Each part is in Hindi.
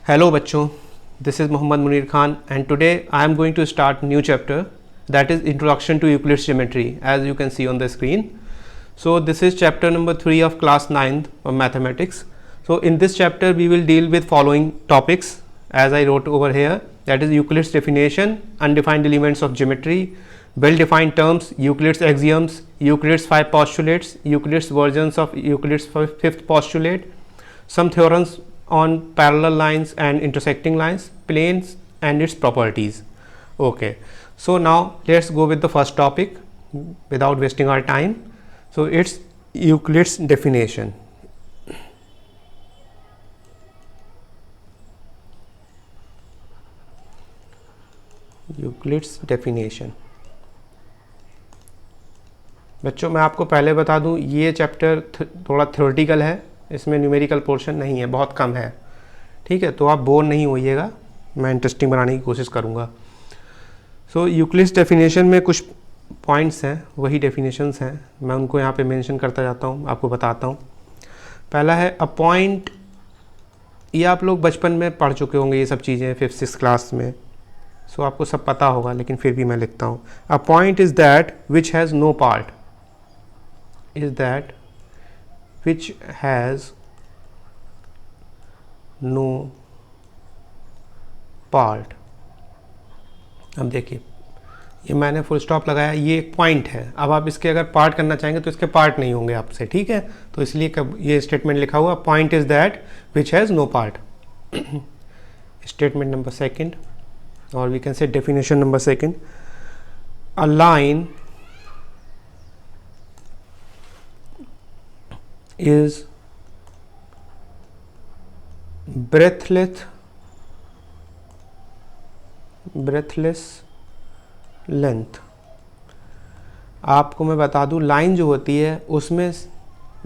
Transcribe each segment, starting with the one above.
Hello बच्चों, this is Mohammad Munir Khan and today I am going to start new chapter that is Introduction to Euclid's Geometry, as you can see on the screen. So this is chapter number 3 of class 9th of mathematics. So in this chapter we will deal with following topics as I wrote over here, that is Euclid's definition, undefined elements of geometry, well-defined terms, Euclid's axioms, Euclid's 5 postulates, Euclid's versions of Euclid's 5th postulate, some theorems on parallel lines and intersecting lines, planes and its properties. Okay, so now let's go with the first topic without wasting our time. So it's Euclid's definition. Euclid's definition. बच्चों मैं आपको पहले बता दूं, ये चैप्टर थोड़ा थ्योरेटिकल है, इसमें न्यूमेरिकल पोर्शन नहीं है, बहुत कम है, ठीक है। तो आप बोर नहीं होइएगा, मैं इंटरेस्टिंग बनाने की कोशिश करूँगा। सो यूक्लिड्स डेफिनेशन में कुछ पॉइंट्स हैं, वही डेफिनेशंस हैं, मैं उनको यहाँ पे मेंशन करता जाता हूँ, आपको बताता हूँ। पहला है अ पॉइंट, ये आप लोग बचपन में पढ़ चुके होंगे ये सब चीज़ें 5th-6th क्लास में, सो आपको सब पता होगा, लेकिन फिर भी मैं लिखता हूँ। A point is that which has no part, is that which has no part। अब देखिए, ये मैंने फुल स्टॉप लगाया, ये एक पॉइंट है। अब आप इसके अगर पार्ट करना चाहेंगे तो इसके पार्ट नहीं होंगे आपसे, ठीक है। तो इसलिए कब ये स्टेटमेंट लिखा हुआ, point is that which has no part. Statement number second, और we can say definition number second, a line is breathless length। आपको मैं बता दूं, लाइन जो होती है उसमें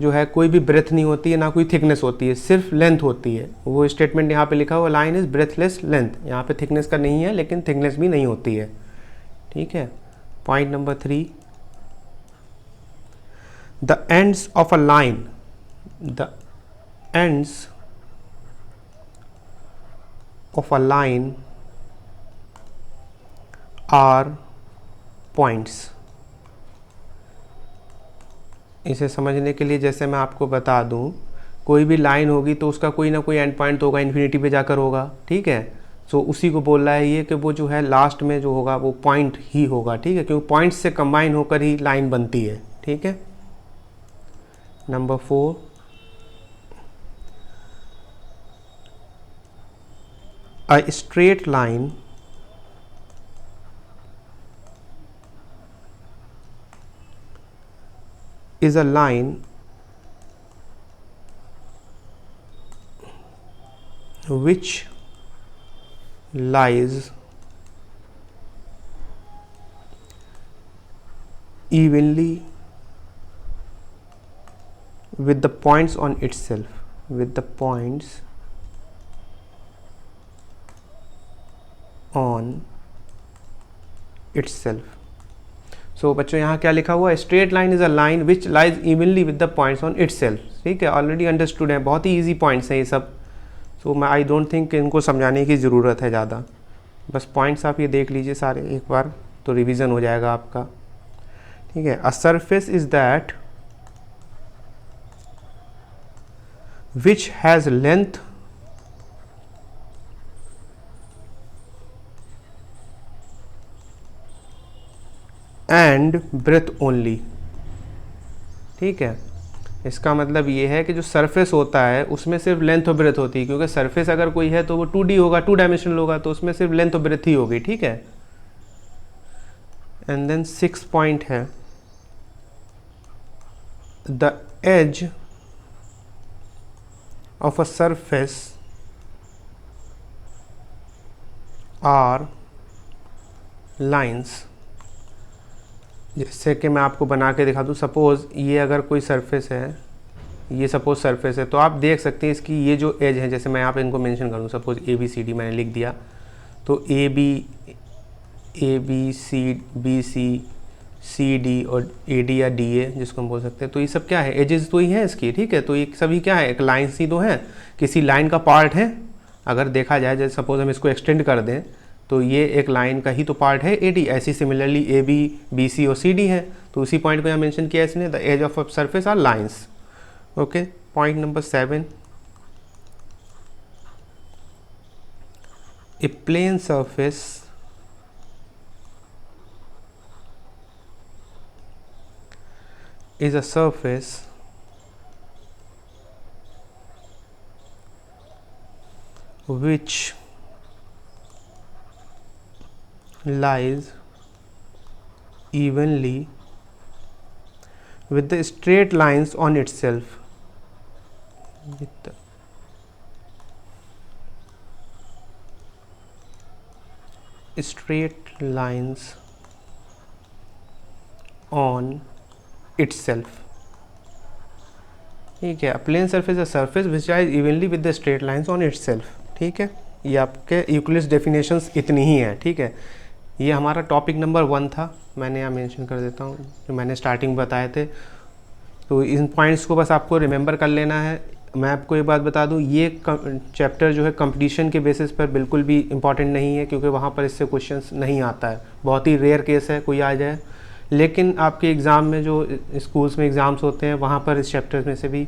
जो है कोई भी ब्रेथ नहीं होती है, ना कोई थिकनेस होती है, सिर्फ लेंथ होती है। वो स्टेटमेंट यहाँ पे लिखा हुआ, लाइन इज ब्रेथलेस लेंथ, यहाँ पे थिकनेस का नहीं है, लेकिन थिकनेस भी नहीं होती है, ठीक है। Point number 3, the ends of a line, the ends of a line are points। इसे समझने के लिए जैसे मैं आपको बता दूं, कोई भी लाइन होगी तो उसका कोई ना कोई एंड पॉइंट तो होगा, इन्फिनिटी पे जाकर होगा, ठीक है। सो उसी को बोल रहा है ये कि वो जो है लास्ट में जो होगा वो पॉइंट ही होगा, ठीक है, क्योंकि पॉइंट्स से कंबाइन होकर ही लाइन बनती है, ठीक है। Number 4, a straight line is a line which lies evenly with the points on itself, with the points on itself। सो बच्चों यहाँ क्या लिखा हुआ है, straight line is a line which lies evenly with the points on itself, ठीक है। ऑलरेडी अंडरस्टूड है, बहुत ही इजी पॉइंट्स हैं ये सब। सो मैं आई डोंट थिंक इनको समझाने की ज़रूरत है ज़्यादा, बस पॉइंट्स आप ये देख लीजिए सारे एक बार, तो रिवीजन हो जाएगा आपका, ठीक है। A surface is that which has length and breadth only, ठीक है। इसका मतलब ये है कि जो सरफेस होता है उसमें सिर्फ लेंथ और ब्रेथ होती है, क्योंकि सरफेस अगर कोई है तो वो 2D होगा, 2 डायमेंशनल होगा, तो उसमें सिर्फ लेंथ और ब्रेथ ही होगी, ठीक है। एंड देन 6 पॉइंट है, the edge of a surface are lines. जैसे कि मैं आपको बना के दिखा दूँ, सपोज़ ये अगर कोई सरफेस है, ये सपोज सरफेस है, तो आप देख सकते हैं इसकी ये जो एज है, जैसे मैं यहाँ पे इनको मेंशन करूँ, सपोज ABCD मैंने लिख दिया, तो ABC CD और AD या DA जिसको हम बोल सकते हैं, तो ये सब क्या है, एजेस तो ही है इसकी, ठीक है। तो ये सभी क्या है, एक लाइन सी तो है, किसी लाइन का पार्ट है, अगर देखा जाए, जैसे सपोज हम इसको एक्सटेंड कर दें तो ये एक लाइन का ही तो पार्ट है AD, ऐसी सिमिलरली AB, BC और CD है, तो उसी पॉइंट को यहाँ मेंशन किया इसने, the edge of a surface are lines. Okay, point number 7, a plane surface is a surface which lies evenly with the straight lines on itself, with the straight lines on itself। ठीक है, plane surface a surface which lies evenly with the straight lines on itself. ठीक है, ये आपके यूक्लिड्स डेफिनेशंस इतनी ही हैं। ठीक है, ये हमारा टॉपिक नंबर 1 था, मैंने यहाँ मेंशन कर देता हूँ, जो मैंने स्टार्टिंग में बताए थे। तो इन पॉइंट्स को बस आपको रिमेंबर कर लेना है। मैं आपको एक बात बता दूँ, ये चैप्टर जो है कंपटीशन के बेसिस पर बिल्कुल भी इम्पॉर्टेंट नहीं है, क्योंकि वहाँ पर इससे क्वेश्चंस नहीं आता है, बहुत ही रेयर केस है कोई आ जाए। लेकिन आपके एग्ज़ाम में जो स्कूल्स में एग्ज़ाम्स होते हैं, वहाँ पर इस चैप्टर में से भी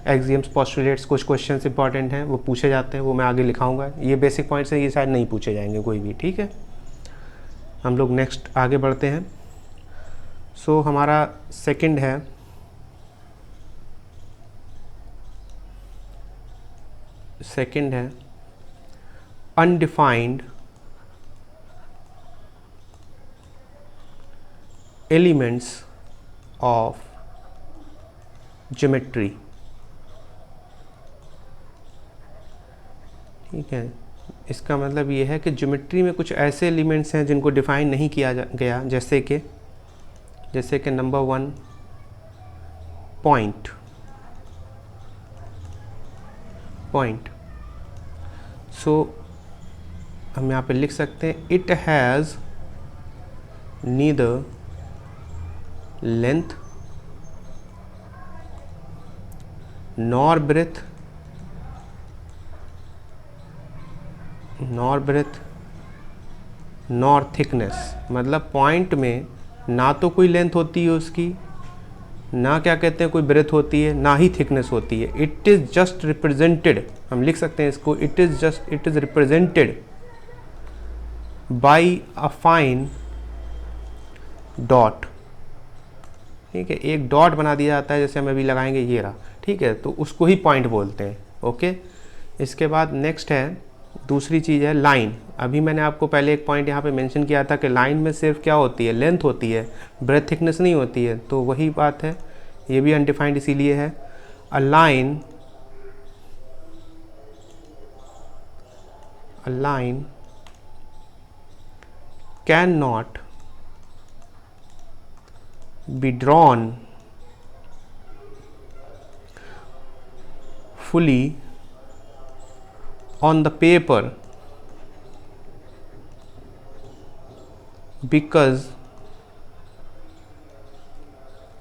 एक्सियम्स, पोस्टुलेट्स, कुछ क्वेश्चंस इंपॉर्टेंट हैं वो पूछे जाते हैं, वो मैं आगे लिखाऊंगा। ये बेसिक पॉइंट्स हैं, ये शायद नहीं पूछे जाएंगे कोई भी। ठीक है, हम लोग नेक्स्ट आगे बढ़ते हैं। सो हमारा सेकंड है अनडिफाइंड एलिमेंट्स ऑफ ज्योमेट्री। ठीक है, इसका मतलब ये है कि ज्योमेट्री में कुछ ऐसे एलिमेंट्स हैं जिनको डिफाइन नहीं किया गया, जैसे कि नंबर 1 पॉइंट। सो हम यहाँ पे लिख सकते हैं, it has neither length nor breadth nor thickness. मतलब पॉइंट में ना तो कोई लेंथ होती है उसकी, ना क्या कहते हैं कोई ब्रेथ होती है, ना ही थिकनेस होती है। इट इज़ जस्ट रिप्रेजेंटेड, हम लिख सकते हैं इसको, it is represented by a fine dot. ठीक है, एक डॉट बना दिया जाता है, जैसे हम अभी लगाएंगे ये रहा। ठीक है, तो उसको ही पॉइंट बोलते हैं। ओके, इसके बाद नेक्स्ट है, दूसरी चीज़ है लाइन। अभी मैंने आपको पहले एक पॉइंट यहाँ पे मेंशन किया था कि लाइन में सिर्फ क्या होती है, लेंथ होती है, ब्रेथ थिकनेस नहीं होती है। तो वही बात है, ये भी अनडिफाइंड इसीलिए है। A line can not be drawn fully on the paper because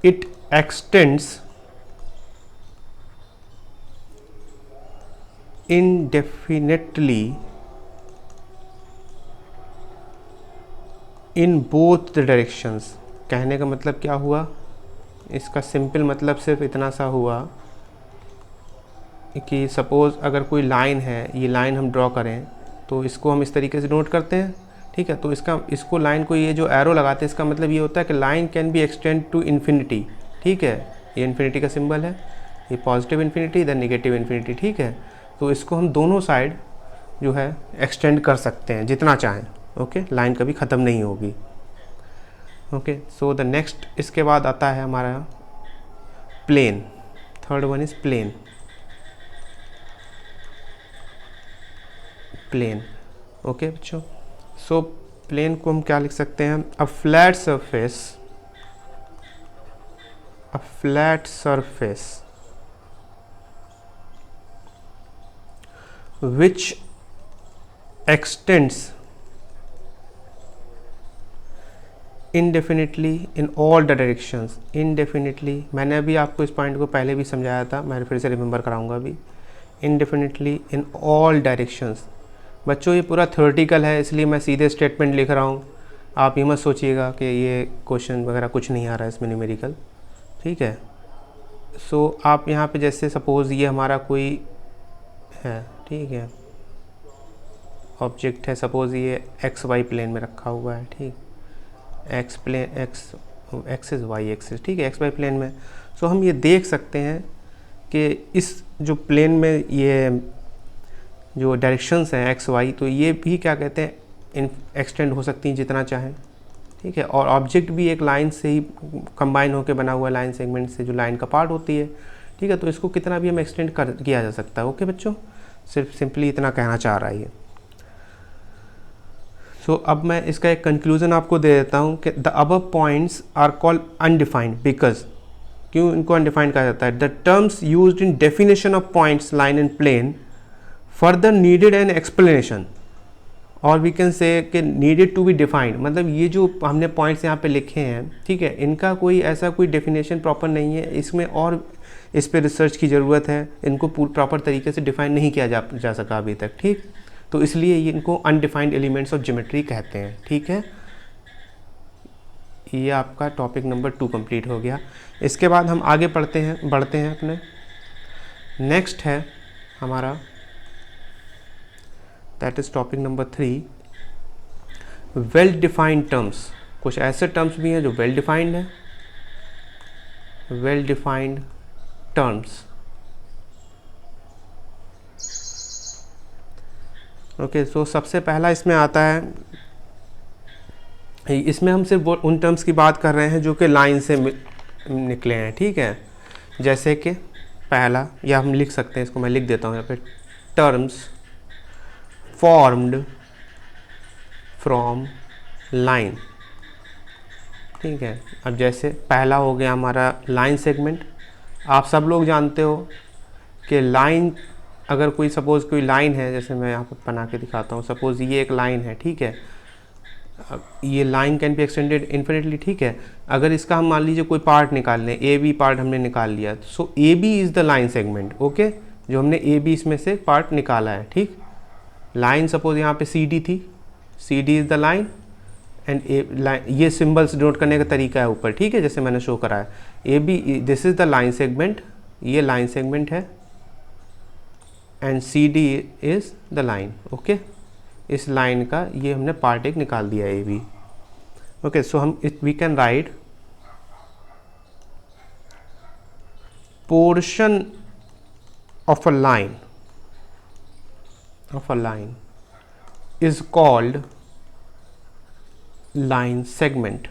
it extends indefinitely in both the directions। कहने का मतलब क्या हुआ, इसका सिंपल मतलब सिर्फ इतना सा हुआ कि सपोज़ अगर कोई लाइन है, ये लाइन हम ड्रॉ करें तो इसको हम इस तरीके से नोट करते हैं। ठीक है, तो इसको लाइन को ये जो एरो लगाते हैं, इसका मतलब ये होता है कि line can be extend to infinity. ठीक है, ये इन्फिनिटी का सिंबल है, ये positive infinity, then negative infinity. ठीक है, तो इसको हम दोनों साइड जो है एक्सटेंड कर सकते हैं जितना चाहें। ओके, लाइन कभी ख़त्म नहीं होगी। ओके, सो द नेक्स्ट, इसके बाद आता है हमारा plane. Third one is plane. Okay बच्चों, सो प्लेन को हम क्या लिख सकते हैं, a flat surface which extends indefinitely in all the directions। indefinitely, मैंने अभी आपको इस पॉइंट को पहले भी समझाया था, मैं फिर से रिमेंबर कराऊंगा अभी। indefinitely in all directions। बच्चों ये पूरा थ्योरेटिकल है, इसलिए मैं सीधे स्टेटमेंट लिख रहा हूँ। आप ये मत सोचिएगा कि ये क्वेश्चन वगैरह कुछ नहीं आ रहा है इसमें न्यूमेरिकल, ठीक है। सो आप यहाँ पे जैसे सपोज़ ये हमारा कोई है, ठीक है, ऑब्जेक्ट है, सपोज़ ये एक्स वाई प्लेन में रखा हुआ है, ठीक, x plane axis y axis, ठीक है, एक्स वाई प्लेन में। सो हम ये देख सकते हैं कि इस जो प्लेन में ये जो डायरेक्शंस हैं एक्स वाई, तो ये भी क्या कहते हैं एक्सटेंड हो सकती हैं जितना चाहें, ठीक है। और ऑब्जेक्ट भी एक लाइन से ही कंबाइन होकर बना हुआ लाइन सेगमेंट से, जो लाइन का पार्ट होती है, ठीक है। तो इसको कितना भी हम एक्सटेंड किया जा सकता है। ओके बच्चों, सिर्फ सिंपली इतना कहना चाह रहा है ये। सो अब मैं इसका एक कंक्लूजन आपको दे देता हूँ कि the above points are called undefined because, क्यों इनको अनडिफाइंड कहा जाता है? The terms used in definition of points line and plane further needed an explanation, और वी कैन से कि नीडेड टू बी डिफाइंड। मतलब ये जो हमने पॉइंट्स यहाँ पे लिखे हैं, ठीक है, इनका कोई ऐसा कोई डेफिनेशन प्रॉपर नहीं है, इसमें और इस पे रिसर्च की ज़रूरत है। इनको प्रॉपर तरीके से डिफाइन नहीं किया जा सका अभी तक, ठीक। तो इसलिए ये इनको अनडिफाइंड एलिमेंट्स ऑफ ज्योमेट्री कहते हैं, ठीक है। ये आपका टॉपिक नंबर 2 कंप्लीट हो गया। इसके बाद हम आगे बढ़ते हैं अपने नेक्स्ट है हमारा, that is topic number 3, well defined terms. कुछ ऐसे टर्म्स भी हैं जो वेल डिफाइंड है, वेल डिफाइंड टर्म्स। ओके, सो सबसे पहला इसमें आता है, इसमें हम सिर्फ उन टर्म्स की बात कर रहे हैं जो कि लाइन से निकले हैं, ठीक है। जैसे कि पहला, या हम लिख सकते हैं इसको, मैं लिख देता हूँ यहाँ पे, टर्म्स फॉर्म्ड फ्रॉम लाइन, ठीक है। अब जैसे पहला हो गया हमारा लाइन सेगमेंट। आप सब लोग जानते हो कि लाइन, अगर कोई सपोज़ कोई लाइन है, जैसे मैं यहाँ पर बना के दिखाता हूँ, सपोज़ ये एक लाइन है, ठीक है। ये line can be extended infinitely, ठीक है। अगर इसका हम मान लीजिए कोई पार्ट निकाल लें, ए बी पार्ट हमने निकाल लिया, so A B is the line segment, okay. जो हमने ए बी इसमें से पार्ट निकाला है, ठीक। लाइन सपोज़ यहाँ पे सी डी थी, C D is the line and A line, ये सिम्बल्स नोट करने का तरीका है ऊपर, ठीक है, जैसे मैंने शो करा है। A B, this is the line segment, ये लाइन सेगमेंट है, and C D is the line, okay. इस लाइन का ये हमने पार्ट एक निकाल दिया ए बी, ओके। सो हम we can write portion of a line is called line segment,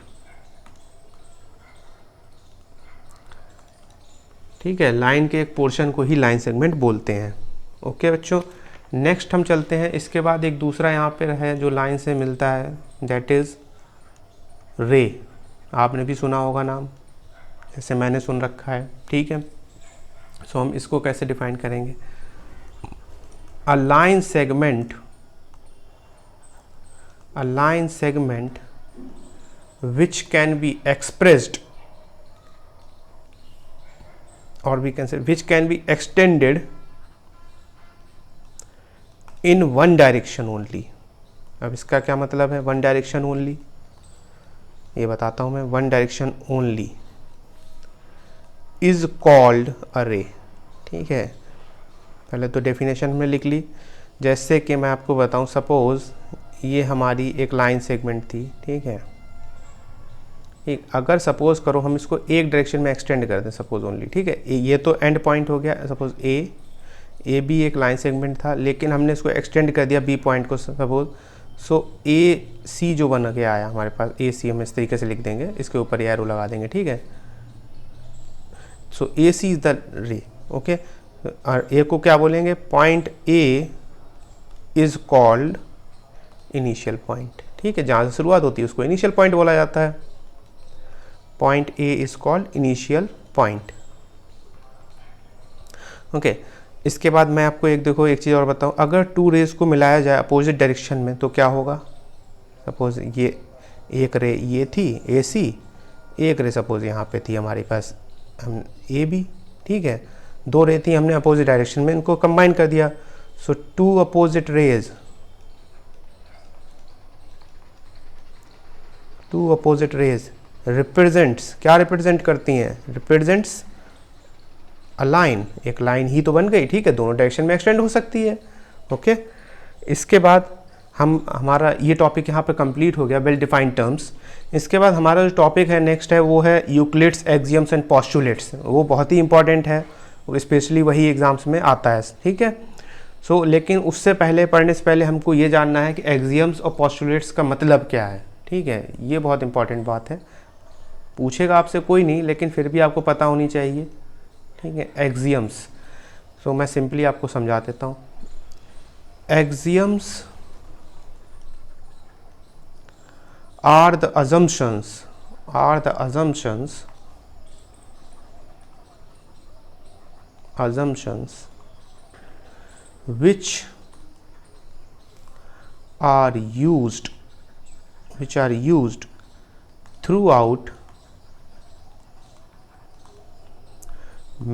ठीक है। लाइन के एक पोर्शन को ही लाइन सेगमेंट बोलते हैं, ओके बच्चों। नेक्स्ट हम चलते हैं, इसके बाद एक दूसरा यहाँ पे है जो लाइन से मिलता है, दैट इज़ रे। आपने भी सुना होगा नाम, जैसे मैंने सुन रखा है, ठीक है। सो हम इसको कैसे डिफाइन करेंगे? A line segment which can be expressed, or we can say which can be extended in one direction only। अब इसका क्या मतलब है वन डायरेक्शन ओनली? ये बताता हूँ मैं। One direction only is called a रे, ठीक है। पहले तो डेफिनेशन में लिख ली। जैसे कि मैं आपको बताऊँ, सपोज़ ये हमारी एक लाइन सेगमेंट थी, ठीक है। अगर सपोज़ करो हम इसको एक डायरेक्शन में एक्सटेंड कर दें, सपोज़ ओनली, ठीक है। ये तो एंड पॉइंट हो गया, सपोज़ ए बी एक लाइन सेगमेंट था, लेकिन हमने इसको एक्सटेंड कर दिया बी पॉइंट को, सपोज। सो ए सी जो बन के आया हमारे पास, ए सी हम इस तरीके से लिख देंगे, इसके ऊपर एरो लगा देंगे, ठीक है। सो ए सी इज़ द रे, ओके। और ए को क्या बोलेंगे? Point A is called initial point, ठीक है। जहाँ से शुरुआत होती है उसको इनिशियल पॉइंट बोला जाता है। Point A is called initial point, okay. इसके बाद मैं आपको एक चीज़ और बताऊं, अगर टू रेज को मिलाया जाए अपोजिट डायरेक्शन में तो क्या होगा? सपोज ये एक रे ये थी ए सी, एक रे सपोज यहाँ पे थी हमारे पास हम ए बी, ठीक है। दो रे थी, हमने अपोजिट डायरेक्शन में इनको कंबाइन कर दिया। So two opposite rays, two opposite rays represents, क्या रिप्रेजेंट करती हैं? रिप्रेजेंट्स अ लाइन, एक लाइन ही तो बन गई, ठीक है, दोनों डायरेक्शन में एक्सटेंड हो सकती है। ओके, इसके बाद हमारा ये टॉपिक यहाँ पे कंप्लीट हो गया, वेल डिफाइंड टर्म्स। इसके बाद हमारा जो टॉपिक है नेक्स्ट है वो है यूक्लिड्स एक्सियम्स एंड पोस्टुलेट्स। वो बहुत ही इंपॉर्टेंट है, स्पेशली वही एग्जाम्स में आता है, ठीक है। सो लेकिन उससे पहले, पढ़ने से पहले हमको ये जानना है कि एक्सियम्स और पोस्टुलेट्स का मतलब क्या है, ठीक है। ये बहुत इंपॉर्टेंट बात है, पूछेगा आपसे कोई नहीं, लेकिन फिर भी आपको पता होनी चाहिए, ठीक है। एक्सियम्स, सो मैं सिंपली आपको समझा देता हूँ। Axioms are the assumptions which are used throughout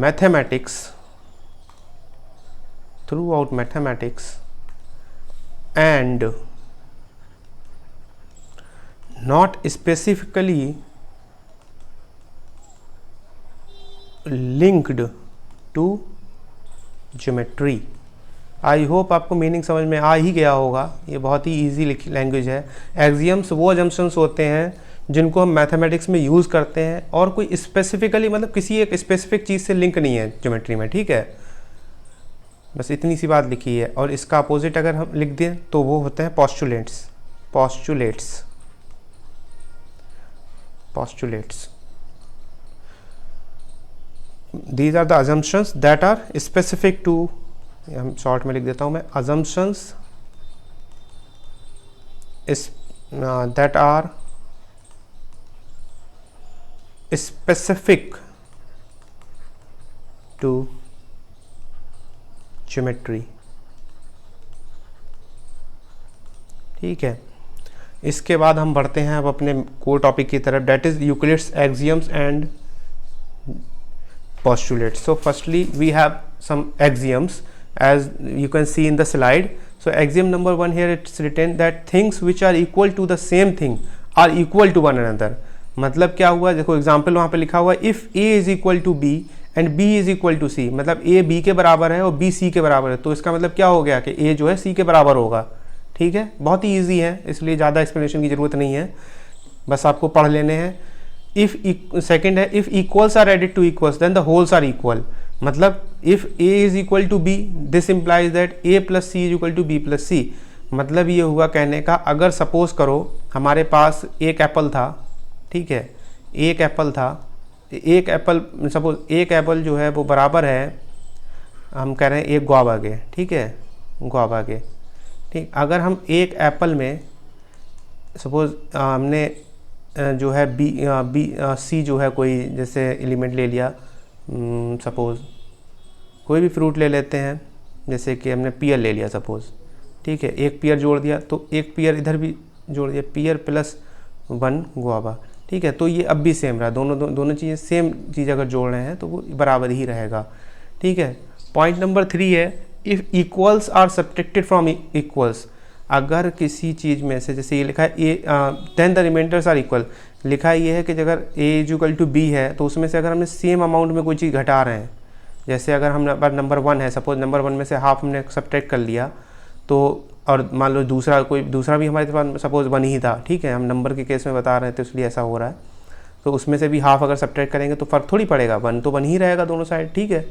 mathematics and not specifically linked to geometry। I hope आपको मीनिंग समझ में आ ही गया होगा, ये बहुत ही इजी लैंग्वेज है। एक्सियम्स वो अजम्पशंस होते हैं जिनको हम मैथमेटिक्स में यूज़ करते हैं और कोई स्पेसिफिकली, मतलब किसी एक स्पेसिफिक चीज़ से लिंक नहीं है ज्योमेट्री में, ठीक है। बस इतनी सी बात लिखी है। और इसका अपोजिट अगर हम लिख दें तो वो होते हैं postulates. These are the assumptions that are specific to, हम शॉर्ट में लिख देता हूँ मैं, assumptions that are specific to geometry, ठीक है। इसके बाद हम बढ़ते हैं अब अपने कोर टॉपिक की तरफ, that is Euclid's axioms and postulates. So firstly we have some axioms as you can see in the slide. So axiom number 1 here, it's written that things which are equal to the same thing are equal to one another। मतलब क्या हुआ, देखो एग्जाम्पल वहाँ पे लिखा हुआ if a is equal to b and b is equal to c, मतलब a b के बराबर है और b c के बराबर है, तो इसका मतलब क्या हो गया कि a जो है c के बराबर होगा, ठीक है। बहुत ही ईजी है, इसलिए ज़्यादा एक्सप्लेनेशन की ज़रूरत नहीं है, बस आपको पढ़ लेने हैं। इफ सेकेंड है if equals are added to equals then the wholes are equal, मतलब if a is equal to b this implies that a plus C is equal to b plus C. मतलब ये हुआ कहने का, अगर सपोज करो हमारे पास एक एप्पल था, ठीक है, एक एप्पल सपोज एक एप्पल जो है वो बराबर है, हम कह रहे हैं एक गुआवा के, ठीक है, गुआवा के, ठीक। अगर हम एक एप्पल में सपोज हमने जो है सी जो है कोई जैसे एलिमेंट ले लिया, सपोज कोई भी फ्रूट ले लेते हैं, जैसे कि हमने पियर ले लिया सपोज, ठीक है, एक पियर जोड़ दिया तो एक पियर इधर भी जोड़ दिया, पियर प्लस 1 गुआवा, ठीक है। तो ये अब भी सेम रहा, दोनों चीज़ें सेम चीज़ अगर जोड़ रहे हैं तो वो बराबर ही रहेगा, ठीक है। पॉइंट नंबर 3 है if equals are subtracted from equals, अगर किसी चीज़ में से, जैसे ये लिखा है a then the remainders are equal, लिखा ये है कि अगर a is equal to B है तो उसमें से अगर हमने सेम अमाउंट में कोई चीज़ घटा रहे हैं, जैसे अगर हम नंबर 1 है, सपोज नंबर 1 में से हाफ हमने सब्ट्रैक्ट कर लिया, तो और मान लो दूसरा भी हमारे पास सपोज 1 ही था, ठीक है, हम नंबर के केस में बता रहे हैं तो इसलिए ऐसा हो रहा है, तो उसमें से भी हाफ अगर सब्ट्रैक्ट करेंगे तो फ़र्क थोड़ी पड़ेगा, 1 तो 1 ही रहेगा दोनों साइड, ठीक है।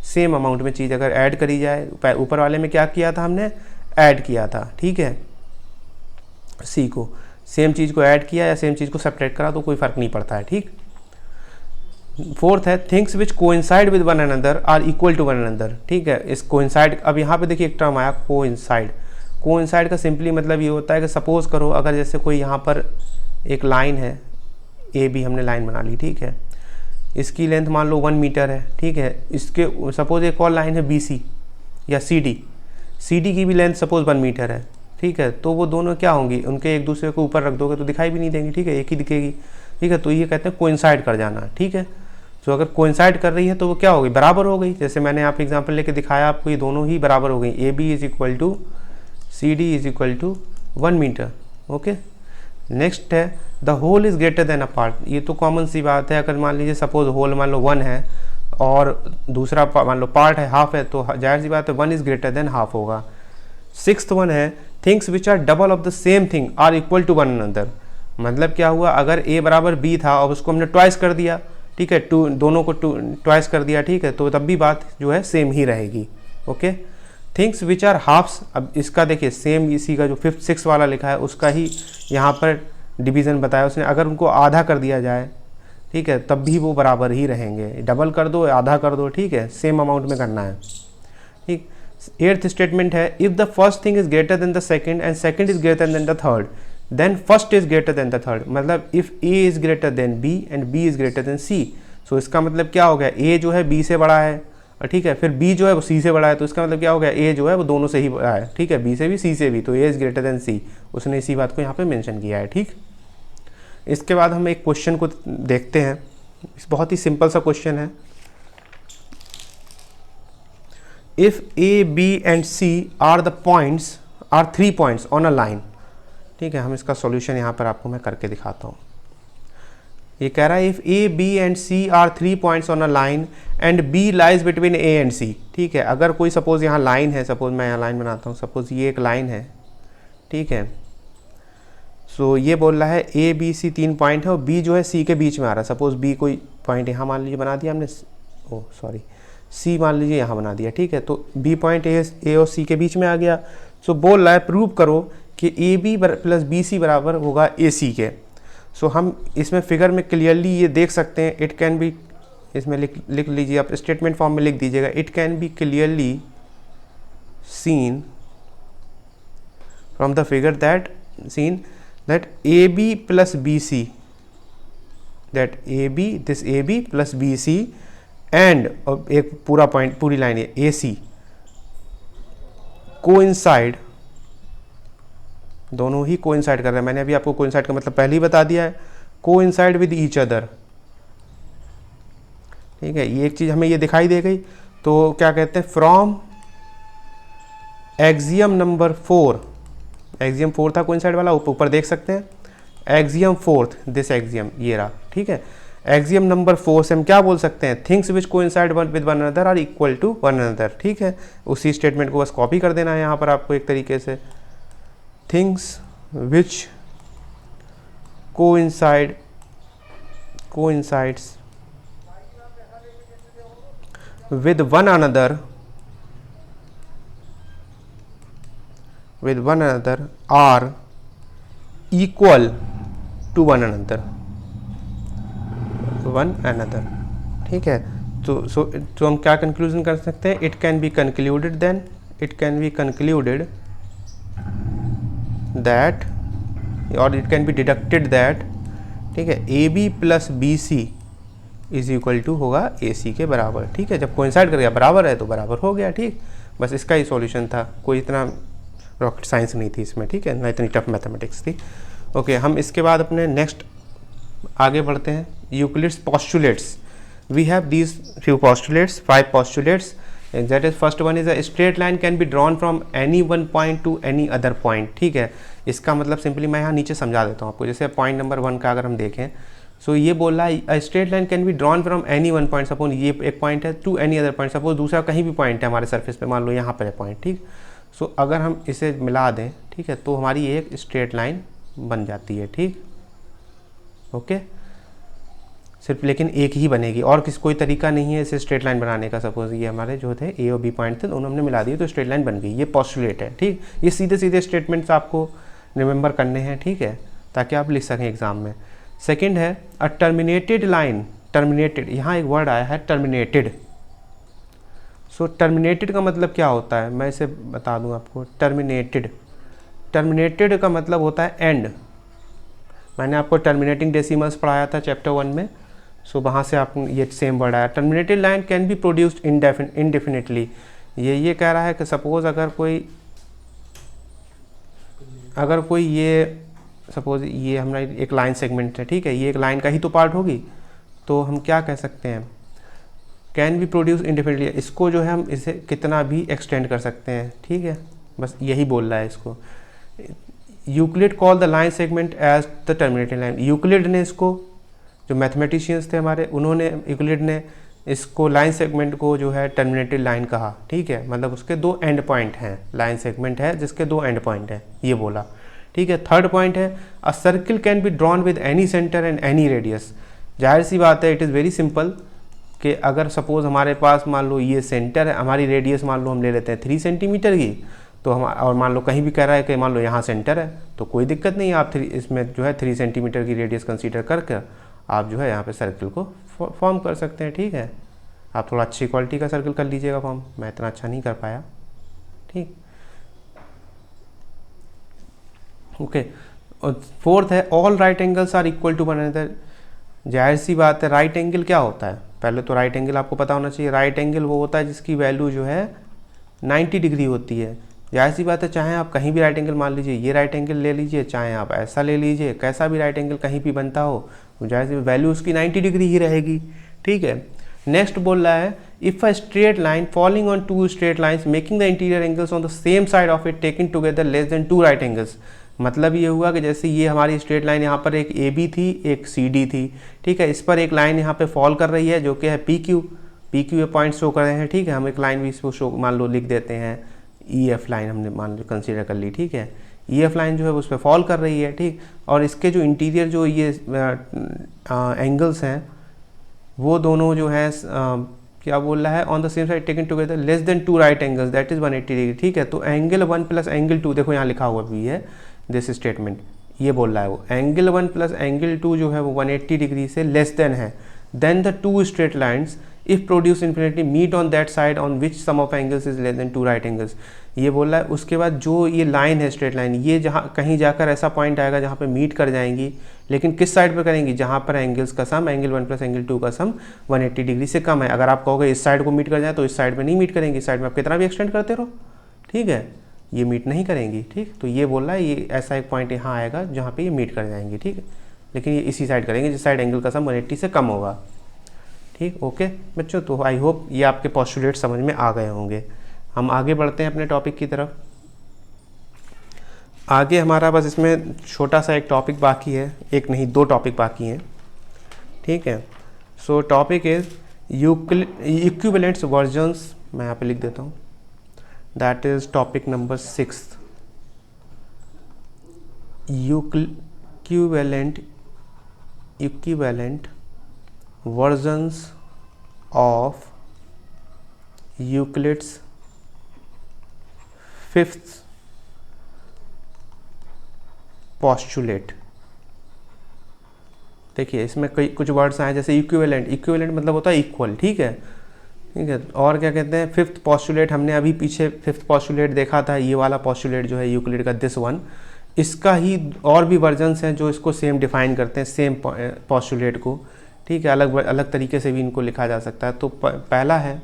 सेम अमाउंट में चीज़ अगर ऐड करी जाए, ऊपर वाले में क्या किया था हमने, ऐड किया था, ठीक है, सी को सेम चीज़ को ऐड किया या सेम चीज़ को सब्ट्रैक्ट करा तो कोई फ़र्क नहीं पड़ता है, ठीक। 4th है things which coincide with one another are equal to one another, ठीक है। इस कोइंसाइड, अब यहाँ पे देखिए एक टर्म आया कोइंसाइड का सिंपली मतलब ये होता है कि सपोज करो अगर जैसे कोई यहाँ पर एक लाइन है, ए बी हमने लाइन बना ली, ठीक है, इसकी लेंथ मान लो 1 मीटर है, ठीक है। इसके सपोज एक और लाइन है बी सी या सी डी की भी लेंथ सपोज 1 मीटर है, ठीक है। तो वो दोनों क्या होंगी, उनके एक दूसरे को ऊपर रख दोगे तो दिखाई भी नहीं देंगी, ठीक है, एक ही दिखेगी, ठीक है। तो ये कहते हैं कोइंसाइड कर जाना, ठीक है। सो अगर कोइंसाइड कर रही है तो वो क्या हो गई, बराबर हो गई। जैसे मैंने यहाँ पे एग्जांपल लेके दिखाया आपको, ये दोनों ही बराबर हो गई, A B is equal to C D is equal to 1 metre. Okay, next है the whole is greater than a part. ये तो कॉमन सी बात है, अगर मान लीजिए सपोज होल मान लो 1 है और दूसरा मान लो पार्ट है हाफ है, तो जाहिर सी बात है 1 इज ग्रेटर देन हाफ होगा। 6th वन है things which are double of the same thing are equal to one another. मतलब क्या हुआ, अगर ए बराबर बी था और उसको हमने ट्वाइस कर दिया, ठीक है, दोनों को ट्वाइस कर दिया, ठीक है, तो तब भी बात जो है सेम ही रहेगी। Okay, things which are halves, अब इसका देखिए सेम इसी का जो 5th 6th वाला लिखा है उसका ही यहाँ पर डिवीज़न बताया उसने, अगर उनको आधा कर दिया जाए, ठीक है, तब भी वो बराबर ही रहेंगे। डबल कर दो, आधा कर दो, ठीक है, सेम अमाउंट में करना है। ठीक, 8th स्टेटमेंट है if the first thing is greater than the second and second is greater than the third then first is greater than the third. मतलब if A is greater than B and B is greater than C, so इसका मतलब क्या हो गया, ए जो है बी से बड़ा है, और ठीक है, फिर बी जो है वो सी से बड़ा है, तो इसका मतलब क्या हो गया, ए जो है वो दोनों से ही बड़ा है, ठीक है, बी से भी सी से भी, तो ए इज ग्रेटर देन सी। उसने इसी बात को यहाँ पे मेंशन किया है। ठीक, इसके बाद हम एक क्वेश्चन को देखते हैं, बहुत ही सिंपल सा क्वेश्चन है। If A B and C are the points are 3 points on a line. ठीक है, हम इसका सॉल्यूशन यहाँ पर आपको मैं करके दिखाता हूँ। ये कह रहा है if A B and C are 3 points on a line and B lies between A and C. ठीक है, अगर कोई सपोज यहाँ लाइन है, सपोज मैं यहाँ लाइन बनाता हूँ, सपोज ये एक लाइन है, ठीक है, सो ये बोल रहा है ए बी सी 3 पॉइंट है और बी जो है सी के बीच में आ रहा है। सपोज बी कोई पॉइंट यहाँ मान लीजिए बना दिया हमने, ओ सॉरी सी मान लीजिए यहाँ बना दिया, ठीक है, तो बी पॉइंट ए और सी के बीच में आ गया। सो बोल रहा है प्रूव करो कि A B plus B C बराबर होगा ए सी के। सो हम इसमें फिगर में क्लियरली ये देख सकते हैं, इट कैन बी, इसमें लिख लीजिए आप, स्टेटमेंट फॉर्म में लिख दीजिएगा, it can be clearly seen from the figure that seen that AB plus BC, that AB this AB plus BC and एक पूरा पॉइंट पूरी लाइन है AC कोइंसाइड, दोनों ही कोइंसाइड कर रहे हैं। मैंने अभी आपको कोइंसाइड का मतलब पहले ही बता दिया है, कोइंसाइड विद ईच अदर। ठीक है, ये एक चीज हमें ये दिखाई दे गई, तो क्या कहते हैं, फ्रॉम एक्सियम नंबर 4, एक्सियम 4 था कोइंसाइड वाला, ऊपर देख सकते हैं, एक्सियम 4th दिस एक्सियम ये रहा। ठीक है, एक्सियम नंबर 4 से हम क्या बोल सकते हैं, things which coincide with one another are equal to one another. ठीक है, उसी स्टेटमेंट को बस कॉपी कर देना है यहाँ पर आपको एक तरीके से, things which coincides with one another are equal to one another। ठीक है, तो हम क्या कंक्लूजन कर सकते हैं, it can be concluded that और it can be deducted that, ठीक है, A B plus B C is equal to होगा ए सी के बराबर। ठीक है, जब कोइंसाइड कर गया बराबर है तो बराबर हो गया। ठीक, बस इसका ही सॉल्यूशन था, कोई इतना रॉकेट साइंस नहीं थी इसमें, ठीक है, ना इतनी टफ मैथमेटिक्स थी। ओके, हम इसके बाद अपने नेक्स्ट आगे बढ़ते हैं, Euclid's postulates. We have these few postulates, 5 postulates, that is first one is a straight line can be drawn from any one point to any other point. ठीक है, इसका मतलब सिंपली मैं यहाँ नीचे समझा देता हूँ आपको। जैसे पॉइंट नंबर 1 का अगर हम देखें, सो ये बोल रहा है straight line can be drawn from any one point, suppose ये एक पॉइंट है, to any other point, suppose दूसरा कहीं भी पॉइंट है हमारे सरफेस पे, मान लो यहाँ पर है पॉइंट। ठीक, सो अगर हम इसे मिला दें, ठीक है, तो हमारी एक स्ट्रेट लाइन बन जाती है। ठीक, ओके, सिर्फ लेकिन एक ही बनेगी और कोई तरीका नहीं है इसे स्ट्रेट लाइन बनाने का। सपोज ये हमारे जो थे ए और बी पॉइंट थे, दोनों हमने मिला दिए तो स्ट्रेट लाइन बन गई, ये पोस्टुलेट है। ठीक, ये सीधे सीधे स्टेटमेंट्स आपको रिमेंबर करने हैं, ठीक है, ताकि आप लिख सकें एग्जाम में। सेकंड है अ टर्मिनेटेड लाइन, टर्मिनेटेड, यहाँ एक वर्ड आया है टर्मिनेटेड। सो टर्मिनेटेड का मतलब क्या होता है, मैं इसे बता दूं आपको। टर्मिनेटेड का मतलब होता है एंड। मैंने आपको टर्मिनेटिंग डेसिमल्स पढ़ाया था चैप्टर 1 में, सो वहाँ से आप ये सेम वर्ड आया। Terminated line can be produced indefinitely. ये कह रहा है कि सपोज अगर कोई ये सपोज ये हमारा एक लाइन सेगमेंट है, ठीक है, ये एक लाइन का ही तो पार्ट होगी, तो हम क्या कह सकते हैं, कैन बी प्रोड्यूस इंडिफिनिटली, इसको जो है हम इसे कितना भी एक्सटेंड कर सकते हैं, ठीक है, बस यही बोल रहा है इसको। Euclid call the line segment as the terminating line, Euclid ने इसको, जो मैथमेटिशियंस थे हमारे, उन्होंने, यूक्लिड ने इसको लाइन सेगमेंट को जो है टर्मिनेटेड लाइन कहा, ठीक है, मतलब उसके दो एंड पॉइंट हैं, लाइन सेगमेंट है जिसके दो एंड पॉइंट हैं, ये बोला, ठीक है। थर्ड पॉइंट है अ circle can be drawn with any centre and any radius, जाहिर सी बात है, इट इज़ वेरी सिंपल कि अगर सपोज हमारे पास मान लो ये सेंटर है, हमारी रेडियस मान लो हम ले लेते हैं 3 सेंटीमीटर की, तो हम, और मान लो कहीं भी कह रहा है कि मान लो यहाँ सेंटर है, तो कोई दिक्कत नहीं है, आप इसमें जो है 3 सेंटीमीटर की रेडियस कंसीडर करके आप जो है यहाँ पे सर्किल को फॉर्म कर सकते हैं, ठीक है। आप थोड़ा अच्छी क्वालिटी का सर्किल कर लीजिएगा फॉर्म, मैं इतना अच्छा नहीं कर पाया, ठीक, ओके। और फोर्थ है all right angles are equal to one another, जाहिर सी बात है, राइट एंगल क्या होता है, पहले तो राइट एंगल आपको पता होना चाहिए। राइट एंगल वो होता है जिसकी वैल्यू जो है 90 डिग्री होती है। जाहिर सी बात है, चाहे आप कहीं भी राइट एंगल मान लीजिए, ये राइट एंगल ले लीजिए, चाहे आप ऐसा ले लीजिए, कैसा भी राइट एंगल कहीं भी बनता हो, तो जाहिर सी वैल्यू उसकी 90 डिग्री ही रहेगी, ठीक है। नेक्स्ट बोल रहा है if a straight line falling on two straight lines making the interior angles on the same side of it taken together less than 2 right angles, मतलब ये हुआ कि जैसे ये हमारी स्ट्रेट लाइन यहाँ पर एक ए बी थी, एक सी डी थी, ठीक है, इस पर एक लाइन यहाँ पे फॉल कर रही है जो कि है पी क्यू, ये पॉइंट शो कर रहे हैं, ठीक है। हम एक लाइन भी इसको शो मान लो लिख देते हैं, ई एफ लाइन हमने मान लो कंसीडर कर ली, ठीक है। ई एफ लाइन जो है उस पर फॉल कर रही है, ठीक, और इसके जो इंटीरियर जो ये एंगल्स हैं वो दोनों जो है क्या बोल रहा है, on the same side taken together less than 2 right angles that is 180 degree, ठीक है। तो एंगल 1 प्लस एंगल 2, देखो यहाँ लिखा हुआ भी है दिस स्टेटमेंट, ये बोल रहा है वो एंगल 1 प्लस एंगल 2 जो है वो 180 डिग्री से लेस देन है, then the 2 straight lines if produce infinity meet on that side on which sum of angles is less than 2 right angles, ये बोल रहा है। उसके बाद जो ये लाइन है स्ट्रेट लाइन, ये जहाँ कहीं जाकर ऐसा पॉइंट आएगा जहाँ पे मीट कर जाएंगी, लेकिन किस साइड पे करेंगी, जहाँ पर एंगल्स का सम, एंगल 1 प्लस एंगल 2 का सम 180 डिग्री से कम है। अगर आप कहोगे इस साइड को मीट कर जाए तो इस साइड में नहीं मीट करेंगी, इस साइड में आप कितना भी एक्सटेंड करते रहो, ठीक है, ये मीट नहीं करेंगी, ठीक। तो ये बोल रहा है ये ऐसा एक पॉइंट यहाँ आएगा जहाँ पे ये मीट कर जाएंगे, ठीक है, लेकिन ये इसी साइड करेंगे जिस साइड एंगल का सम 180 से कम होगा, ठीक, ओके बच्चों। तो आई होप ये आपके पोस्टुलेट समझ में आ गए होंगे। हम आगे बढ़ते हैं अपने टॉपिक की तरफ। आगे हमारा बस इसमें छोटा सा एक टॉपिक बाकी है, एक नहीं 2 टॉपिक बाकी हैं, ठीक है। सो टॉपिक इज इक्विवेलेंट्स वर्जन्स, मैं यहाँ पे लिख देता हूँ, that is topic number 6, equivalent versions of Euclid's 5th postulate। देखिए इसमें कई कुछ वर्ड्स आए जैसे इक्विवेलेंट मतलब होता है इक्वल, ठीक है, ठीक है। और क्या कहते हैं 5th postulate, हमने अभी पीछे 5th postulate देखा था, ये वाला postulate जो है यूक्लिड का दिस वन, इसका ही और भी वर्जन्स हैं जो इसको सेम डिफाइन करते हैं, सेम postulate को, ठीक है, अलग अलग तरीके से भी इनको लिखा जा सकता है। तो पहला है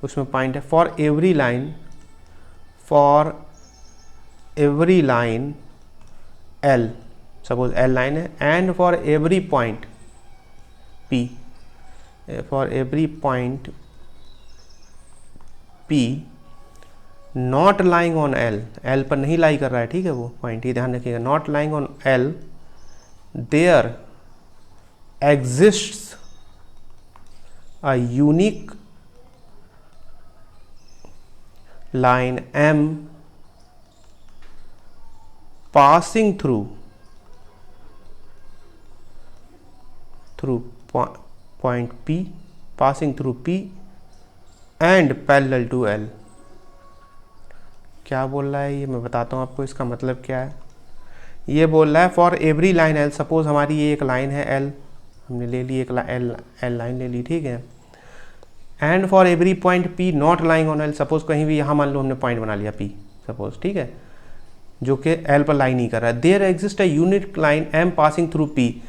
उसमें पॉइंट है for every line L, suppose L line है, and for every point P, for every point P not lying on L, L पर नहीं लाई कर रहा है, ठीक है, वो पॉइंट ही ध्यान रखिएगा, not lying on L, there exists a unique line M passing through point P, passing through P and parallel to L। क्या बोल रहा है ये, मैं बताता हूँ आपको इसका मतलब क्या है। ये बोल रहा है for every line L, suppose हमारी ये एक लाइन है एल, हमने ले ली एक एल लाइन ले ली, ठीक है, and for every point P not lying on L, suppose कहीं भी यहाँ मान लो हमने पॉइंट बना लिया पी सपोज, ठीक है, जो कि एल पर लाइन नहीं कर रहा है, there exist a unique line M passing through P,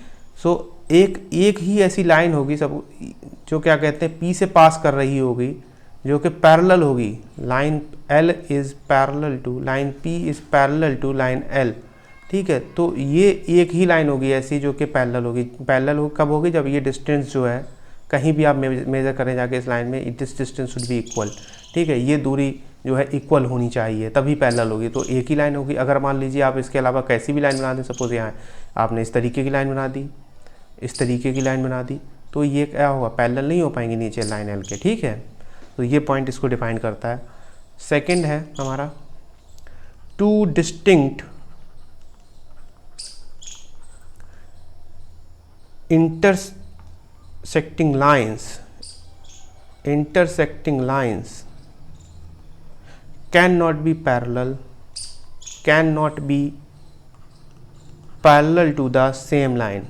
so एक ही ऐसी लाइन होगी सब जो क्या कहते हैं पी से पास कर रही होगी, जो कि पैरेलल होगी, line L is parallel to line P is parallel to line L, ठीक है। तो ये एक ही लाइन होगी ऐसी जो कि पैरेलल होगी, पैरेलल कब होगी, जब ये डिस्टेंस जो है कहीं भी आप मेज़र करें जाके इस लाइन में, this distance should be equal, ठीक है। ये दूरी जो है इक्वल होनी चाहिए, तभी पैरेलल होगी, तो एक ही लाइन होगी। अगर मान लीजिए आप इसके अलावा कैसी भी लाइन बना दें, सपोज यहाँ आपने इस तरीके की लाइन बना दी, इस तरीके की लाइन बना दी, तो ये क्या होगा, पैरेलल नहीं हो पाएंगे नीचे लाइन एल के, ठीक है। तो ये पॉइंट इसको डिफाइन करता है। सेकंड है हमारा two distinct intersecting lines cannot be parallel to the same line,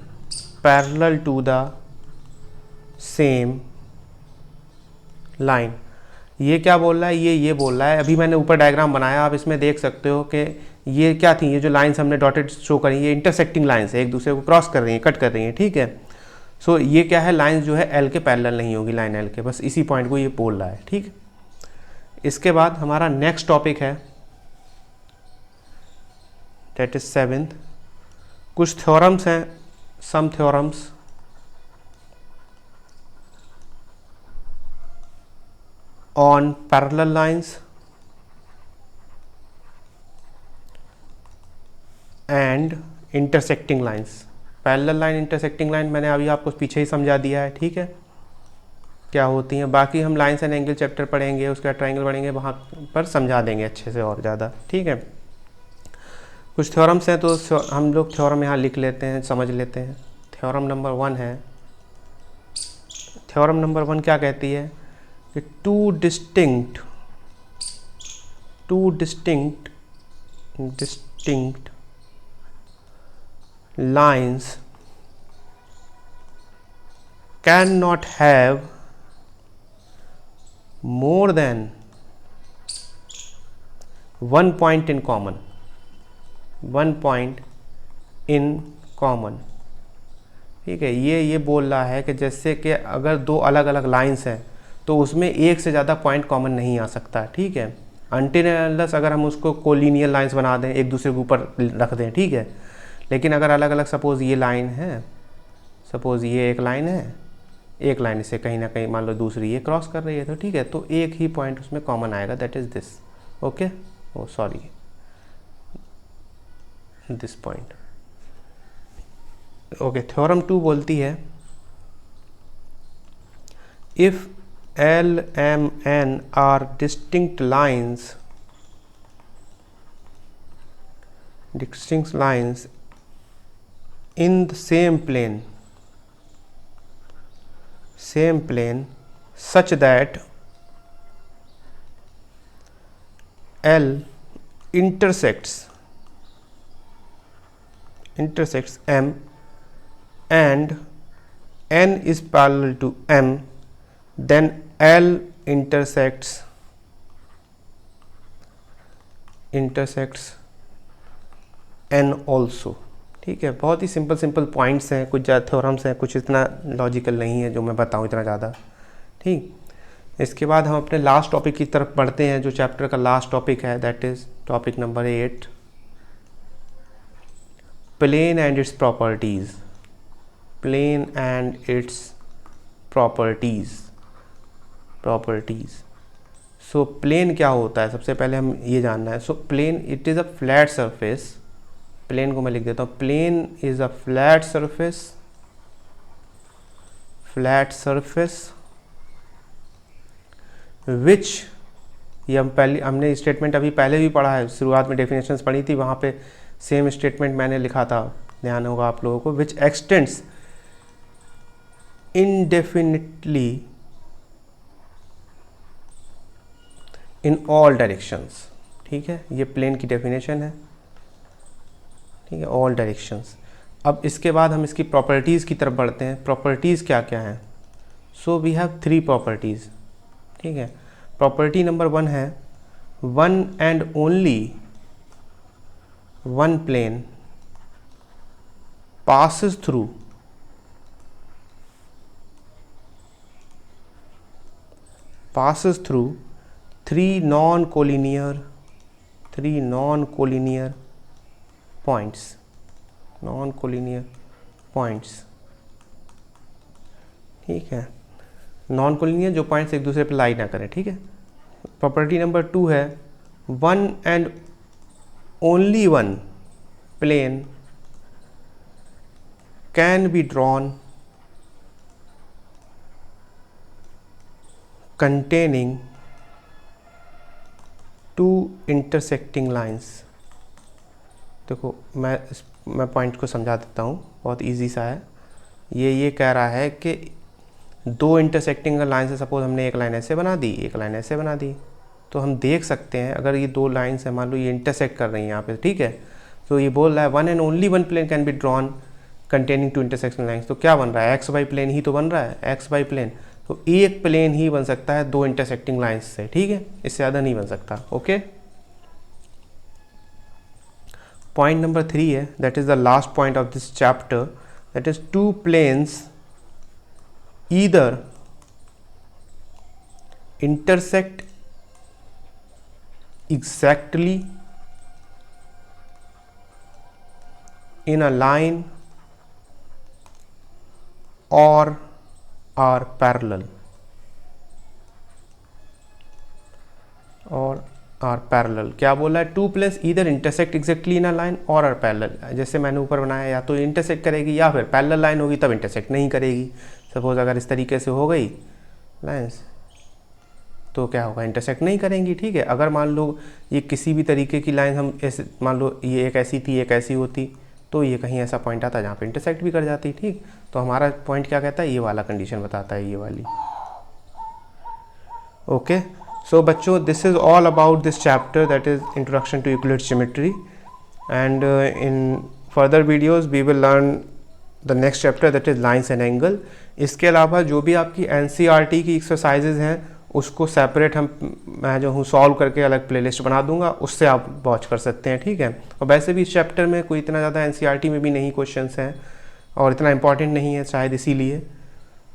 ये क्या बोल रहा है, ये बोल रहा है, अभी मैंने ऊपर डायग्राम बनाया, आप इसमें देख सकते हो कि ये क्या थी, ये जो लाइंस हमने डॉटेड शो करी, ये इंटरसेक्टिंग लाइंस है, एक दूसरे को क्रॉस कर रही हैं, कट कर रही हैं, ठीक है। सो ये क्या है, लाइंस जो है एल के पैरेलल नहीं होगी, लाइन एल के, बस इसी पॉइंट को ये बोल रहा है, ठीक। इसके बाद हमारा नेक्स्ट टॉपिक है, दैट इज 7th, कुछ थ्योरम्स हैं, some theorems on parallel lines and intersecting lines। Parallel line, intersecting line मैंने अभी आपको पीछे ही समझा दिया है, ठीक है, क्या होती हैं। बाकी हम लाइन्स एंड एंगल चैप्टर पढ़ेंगे, उसका ट्रायंगल पढ़ेंगे, वहाँ पर समझा देंगे अच्छे से और ज़्यादा, ठीक है। कुछ थ्योरम्स हैं तो हम लोग थ्योरम यहाँ लिख लेते हैं, समझ लेते हैं। थ्योरम नंबर 1 है, थ्योरम नंबर 1 क्या कहती है कि two distinct lines cannot have more than one point in common, ठीक है। ये बोल रहा है कि जैसे कि अगर दो अलग अलग लाइंस हैं तो उसमें एक से ज़्यादा पॉइंट कॉमन नहीं आ सकता, ठीक है। अनटिल अनलेस अगर हम उसको कोलिनियर लाइंस बना दें, एक दूसरे के ऊपर रख दें, ठीक है। लेकिन अगर अलग अलग, सपोज़ ये लाइन है, सपोज़ ये एक लाइन है, एक लाइन से कहीं ना कहीं मान लो दूसरी ये क्रॉस कर रही है, तो ठीक है, तो एक ही पॉइंट उसमें कॉमन आएगा, that is this, okay, oh sorry, this point, okay. Theorem 2 बोलती है if L, M, N are distinct lines in the same plane such that L intersects M and N is parallel to M, then L intersects N also, ठीक है। बहुत ही सिंपल पॉइंट्स हैं, कुछ ज़्यादा थ्योरम्स हैं, कुछ इतना लॉजिकल नहीं है जो मैं बताऊँ इतना ज़्यादा, ठीक। इसके बाद हम अपने लास्ट टॉपिक की तरफ बढ़ते हैं, जो चैप्टर का लास्ट टॉपिक है, that is topic number 8, plane and its properties. Plane and its properties. So plane क्या होता है, सबसे पहले हम ये जानना है। So plane, it is a flat surface, plane को मैं लिख देता हूँ, plane is a flat surface which, ये हमने स्टेटमेंट अभी पहले भी पढ़ा है, शुरुआत में डेफिनेशंस पढ़ी थी, वहाँ पे सेम स्टेटमेंट मैंने लिखा था, ध्यान होगा आप लोगों को, विच extends indefinitely in all directions, ठीक है। ये प्लेन की डेफिनेशन है, ठीक है, all directions। अब इसके बाद हम इसकी प्रॉपर्टीज़ की तरफ बढ़ते हैं। प्रॉपर्टीज़ क्या क्या हैं? सो वी हैव 3 प्रॉपर्टीज़, ठीक है। प्रॉपर्टी नंबर 1 है, one and only one plane passes through three non-collinear points, ठीक है। नॉन कोलिनियर जो पॉइंट्स एक दूसरे पर लाई ना करें, ठीक है। प्रॉपर्टी नंबर 2 है one and only one plane can be drawn containing two intersecting lines। देखो मैं पॉइंट को समझा देता हूँ, बहुत इजी सा है। ये कह रहा है कि दो इंटरसेक्टिंग लाइन से सपोज हमने एक लाइन ऐसे बना दी, एक लाइन ऐसे बना दी, तो हम देख सकते हैं अगर ये दो लाइन्स है, मान लो ये इंटरसेक्ट कर रही हैं यहाँ पे, ठीक है। तो ये बोल रहा है one and only one plane can be drawn containing two intersecting lines. तो क्या बन रहा है, एक्स वाई प्लेन ही तो बन रहा है, एक्स वाई प्लेन। तो एक प्लेन ही बन सकता है दो इंटरसेक्टिंग लाइंस से, ठीक है, इससे ज़्यादा नहीं बन सकता। ओके, पॉइंट नंबर 3 है, that is the last point of this chapter, that is two planes either intersect exactly in a line or are parallel or are parallel. क्या बोला है, two planes either intersect exactly in a line or are parallel. जैसे मैंने ऊपर बनाया, या तो इंटरसेक्ट करेगी या फिर पैरेलल लाइन होगी तब इंटरसेक्ट नहीं करेगी। सपोज अगर इस तरीके से हो गई लाइन्स तो क्या होगा, इंटरसेक्ट नहीं करेंगी, ठीक है। अगर मान लो ये किसी भी तरीके की लाइन हम ऐसे, मान लो ये एक ऐसी थी एक ऐसी होती, तो ये कहीं ऐसा पॉइंट आता जहाँ पे इंटरसेक्ट भी कर जाती, ठीक। तो हमारा पॉइंट क्या कहता है, ये वाला कंडीशन बताता है, ये वाली। ओके, so बच्चों, this is all about this chapter, that is introduction to Euclid's geometry, and in further videos we will learn the next chapter, that is lines and angle। इसके अलावा जो भी आपकी NCERT की एक्सरसाइजेज हैं उसको सेपरेट मैं जो हूँ सॉल्व करके अलग प्लेलिस्ट बना दूंगा, उससे आप वॉच कर सकते हैं, ठीक है। और वैसे भी इस चैप्टर में कोई इतना ज़्यादा NCERT में भी नहीं क्वेश्चंस हैं और इतना इम्पॉर्टेंट नहीं है शायद, इसीलिए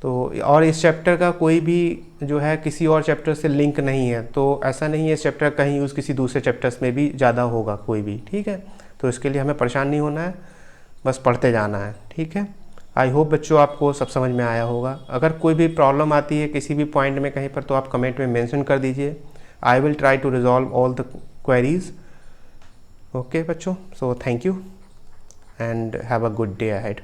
तो। और इस चैप्टर का कोई भी जो है किसी और चैप्टर से लिंक नहीं है, तो ऐसा नहीं है इस चैप्टर का कहीं यूज़ किसी दूसरे चैप्टर्स में भी ज़्यादा होगा कोई भी, ठीक है। तो इसके लिए हमें परेशान नहीं होना है, बस पढ़ते जाना है, ठीक है। आई होप बच्चों आपको सब समझ में आया होगा। अगर कोई भी प्रॉब्लम आती है किसी भी पॉइंट में कहीं पर, तो आप कमेंट में मेंशन कर दीजिए। I will try to resolve all the queries. Okay बच्चों, so thank you and have a good day ahead.